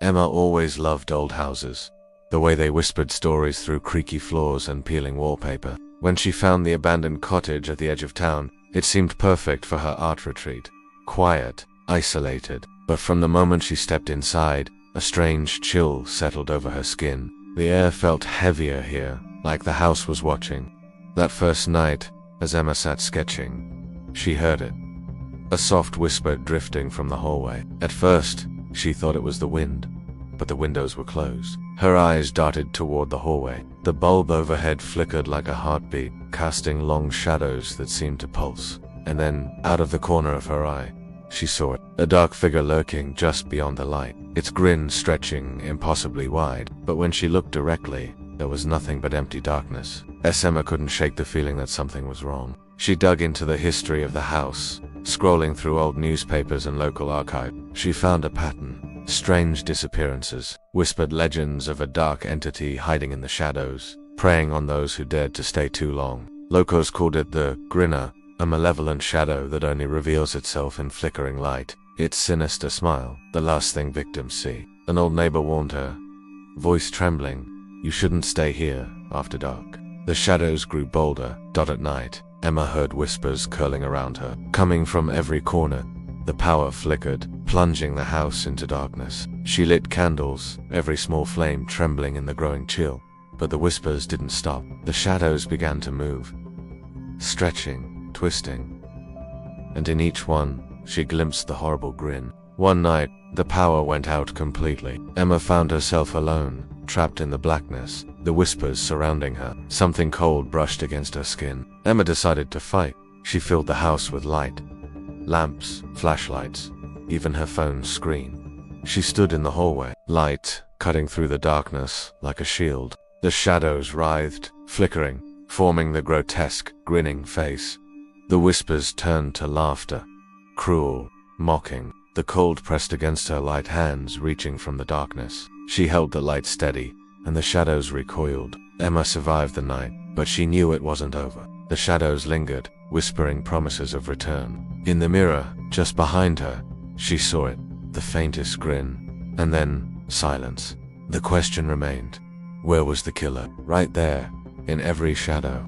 Emma always loved old houses, the way they whispered stories through creaky floors and peeling wallpaper. When she found the abandoned cottage at the edge of town, it seemed perfect for her art retreat. Quiet, isolated, but from the moment she stepped inside, a strange chill settled over her skin. The air felt heavier here, like the house was watching. That first night, as Emma sat sketching, she heard it. A soft whisper drifting from the hallway. At first, she thought it was the wind, but the windows were closed. Her eyes darted toward the hallway. The bulb overhead flickered like a heartbeat, casting long shadows that seemed to pulse. And then, out of the corner of her eye, she saw it. A dark figure lurking just beyond the light, its grin stretching impossibly wide. But when she looked directly, there was nothing but empty darkness. Emma couldn't shake the feeling that something was wrong. She dug into the history of the house, scrolling through old newspapers and local archives. She found a pattern. Strange disappearances, whispered legends of a dark entity hiding in the shadows, preying on those who dared to stay too long. Locals called it the Grin, a malevolent shadow that only reveals itself in flickering light. Its sinister smile, the last thing victims see. An old neighbor warned her, voice trembling, "You shouldn't stay here after dark." The shadows grew bolder. At night, Emma heard whispers curling around her, coming from every corner. The power flickered, plunging the house into darkness. She lit candles, every small flame trembling in the growing chill. But the whispers didn't stop. The shadows began to move, stretching, twisting. And in each one, she glimpsed the horrible Grin. One night, the power went out completely. Emma found herself alone, trapped in the blackness, the whispers surrounding her. Something cold brushed against her skin. Emma decided to fight. She filled the house with light. Lamps, flashlights, even her phone's screen. She stood in the hallway, light cutting through the darkness like a shield. The shadows writhed, flickering, forming the grotesque, grinning face. The whispers turned to laughter, cruel, mocking. The cold pressed against her light hands, reaching from the darkness. She held the light steady, and the shadows recoiled. Emma survived the night, but she knew it wasn't over. The shadows lingered, whispering promises of return. In the mirror, just behind her, she saw it, the faintest grin. And then, silence. The question remained, where was the killer? Right there, in every shadow.